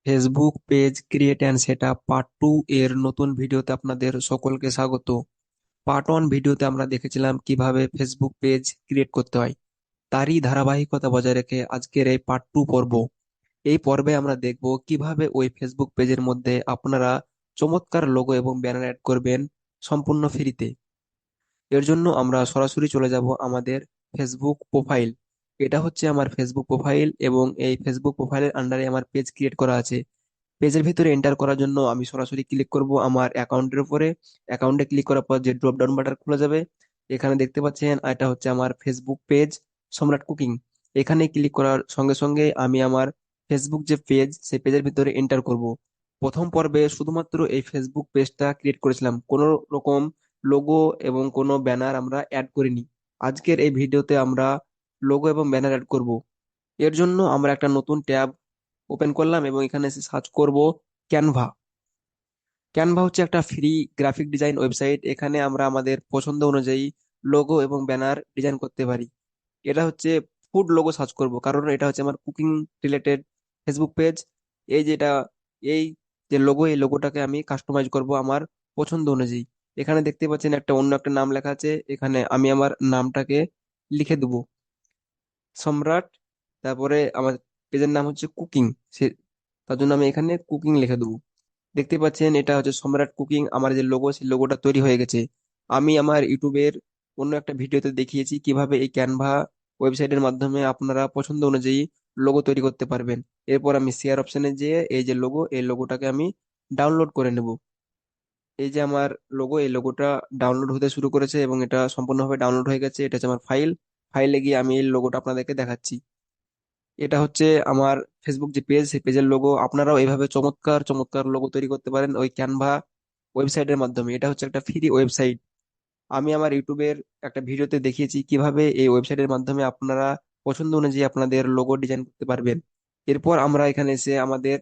Facebook page create and set up part 2 এর নতুন ভিডিওতে আপনাদের সকলকে স্বাগত। পার্ট 1 ভিডিওতে আমরা দেখেছিলাম কিভাবে ফেসবুক পেজ ক্রিয়েট করতে হয়। তারই ধারাবাহিকতা বজায় রেখে আজকের এই পার্ট 2 পর্ব। এই পর্বে আমরা দেখব কিভাবে ওই ফেসবুক পেজের মধ্যে আপনারা চমৎকার লোগো এবং ব্যানার অ্যাড করবেন সম্পূর্ণ ফ্রিতে। এর জন্য আমরা সরাসরি চলে যাব আমাদের ফেসবুক প্রোফাইল। এটা হচ্ছে আমার ফেসবুক প্রোফাইল এবং এই ফেসবুক প্রোফাইলের আন্ডারে আমার পেজ ক্রিয়েট করা আছে। পেজের ভিতরে এন্টার করার জন্য আমি সরাসরি ক্লিক করব আমার অ্যাকাউন্টের উপরে। অ্যাকাউন্টে ক্লিক করার পর যে ড্রপ ডাউন বাটন খুলে যাবে, এখানে দেখতে পাচ্ছেন এটা হচ্ছে আমার ফেসবুক পেজ, সম্রাট কুকিং। এখানে ক্লিক করার সঙ্গে সঙ্গে আমি আমার ফেসবুক যে পেজ, সেই পেজের ভিতরে এন্টার করব। প্রথম পর্বে শুধুমাত্র এই ফেসবুক পেজটা ক্রিয়েট করেছিলাম, কোনো রকম লোগো এবং কোনো ব্যানার আমরা অ্যাড করিনি। আজকের এই ভিডিওতে আমরা লোগো এবং ব্যানার অ্যাড করব। এর জন্য আমরা একটা নতুন ট্যাব ওপেন করলাম এবং এখানে এসে সার্চ করব ক্যানভা। ক্যানভা হচ্ছে একটা ফ্রি গ্রাফিক ডিজাইন ওয়েবসাইট। এখানে আমরা আমাদের পছন্দ অনুযায়ী লোগো এবং ব্যানার ডিজাইন করতে পারি। এটা হচ্ছে ফুড লোগো সার্চ করব, কারণ এটা হচ্ছে আমার কুকিং রিলেটেড ফেসবুক পেজ। এই যেটা, এই যে লোগো, এই লোগোটাকে আমি কাস্টমাইজ করব আমার পছন্দ অনুযায়ী। এখানে দেখতে পাচ্ছেন একটা অন্য একটা নাম লেখা আছে, এখানে আমি আমার নামটাকে লিখে দেবো, সম্রাট। তারপরে আমার পেজের নাম হচ্ছে কুকিং, সে তার জন্য আমি এখানে কুকিং লিখে দেবো। দেখতে পাচ্ছেন এটা হচ্ছে সম্রাট কুকিং, আমার যে লোগো সেই লোগোটা তৈরি হয়ে গেছে। আমি আমার ইউটিউবের অন্য একটা ভিডিওতে দেখিয়েছি কিভাবে এই ক্যানভা ওয়েবসাইটের মাধ্যমে আপনারা পছন্দ অনুযায়ী লোগো তৈরি করতে পারবেন। এরপর আমি শেয়ার অপশনে যেয়ে এই যে লোগো, এই লোগোটাকে আমি ডাউনলোড করে নেব। এই যে আমার লোগো, এই লোগোটা ডাউনলোড হতে শুরু করেছে এবং এটা সম্পূর্ণভাবে ডাউনলোড হয়ে গেছে। এটা হচ্ছে আমার ফাইল। ফাইলে গিয়ে আমি এই লোগোটা আপনাদেরকে দেখাচ্ছি। এটা হচ্ছে আমার ফেসবুক যে পেজ, সেই পেজের লোগো। আপনারাও এইভাবে চমৎকার চমৎকার লোগো তৈরি করতে পারেন ওই ক্যানভা ওয়েবসাইটের মাধ্যমে। এটা হচ্ছে একটা ফ্রি ওয়েবসাইট। আমি আমার ইউটিউবের একটা ভিডিওতে দেখিয়েছি কিভাবে এই ওয়েবসাইটের মাধ্যমে আপনারা পছন্দ অনুযায়ী আপনাদের লোগো ডিজাইন করতে পারবেন। এরপর আমরা এখানে এসে আমাদের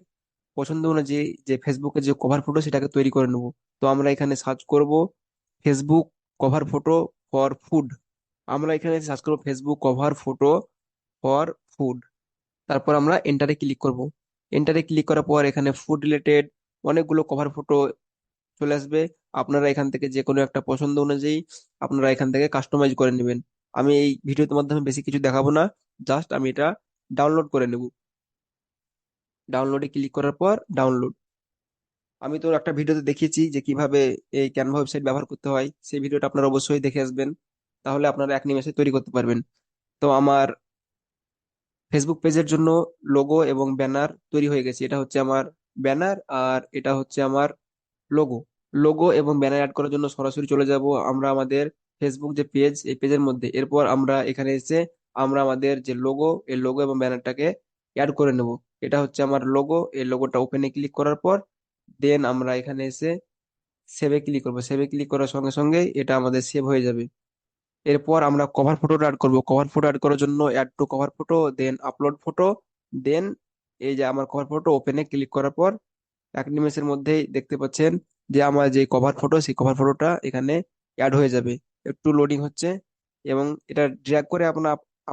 পছন্দ অনুযায়ী যে ফেসবুকের যে কভার ফটো সেটাকে তৈরি করে নেব। তো আমরা এখানে সার্চ করব Facebook cover photo for food. আমরা এখানে সার্চ করব Facebook cover photo for food. তারপর আমরা এন্টারে ক্লিক করব। এন্টারে ক্লিক করার পর এখানে ফুড রিলেটেড অনেকগুলো কভার ফটো চলে আসবে। আপনারা এখান থেকে যে কোনো একটা পছন্দ অনুযায়ী আপনারা এখান থেকে কাস্টমাইজ করে নেবেন। আমি এই ভিডিওর মাধ্যমে বেশি কিছু দেখাবো না, জাস্ট আমি এটা ডাউনলোড করে নেব। ডাউনলোডে ক্লিক করার পর ডাউনলোড। আমি তো একটা ভিডিওতে দেখিয়েছি যে কিভাবে এই ক্যানভা ওয়েবসাইট ব্যবহার করতে হয়, সেই ভিডিওটা আপনারা অবশ্যই দেখে আসবেন, তাহলে আপনারা এক নিমেষে তৈরি করতে পারবেন। তো আমার ফেসবুক পেজের জন্য লোগো এবং ব্যানার তৈরি হয়ে গেছে। এটা হচ্ছে আমার ব্যানার আর এটা হচ্ছে আমার লোগো। লোগো এবং ব্যানার অ্যাড করার জন্য সরাসরি চলে যাব আমরা আমাদের ফেসবুক যে পেজ, এই পেজের মধ্যে। এরপর আমরা এখানে এসে আমরা আমাদের যে লোগো, এই লোগো এবং ব্যানারটাকে অ্যাড করে নেব। এটা হচ্ছে আমার লোগো। এই লোগোটা ওপেনে ক্লিক করার পর দেন আমরা এখানে এসে সেভে ক্লিক করবো। সেভে ক্লিক করার সঙ্গে সঙ্গে এটা আমাদের সেভ হয়ে যাবে। এরপর আমরা কভার ফটোটা অ্যাড করব। কভার ফটো অ্যাড করার জন্য add to cover photo, then upload photo, then এই যে আমার কভার ফটো, ওপেনে ক্লিক করার পর এক নিমেষের মধ্যেই দেখতে পাচ্ছেন যে আমার যে কভার ফটো, সেই কভার ফটোটা এখানে অ্যাড হয়ে যাবে। একটু লোডিং হচ্ছে এবং এটা ড্র্যাগ করে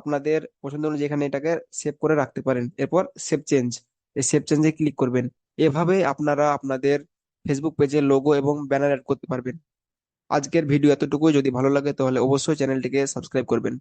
আপনাদের পছন্দ অনুযায়ী এখানে এটাকে সেভ করে রাখতে পারেন। এরপর সেভ চেঞ্জ, এই সেভ চেঞ্জে ক্লিক করবেন। এভাবে আপনারা আপনাদের ফেসবুক পেজে লোগো এবং ব্যানার অ্যাড করতে পারবেন। আজকের ভিডিও এতটুকুই। যদি ভালো লাগে তাহলে অবশ্যই চ্যানেলটিকে সাবস্ক্রাইব করবেন।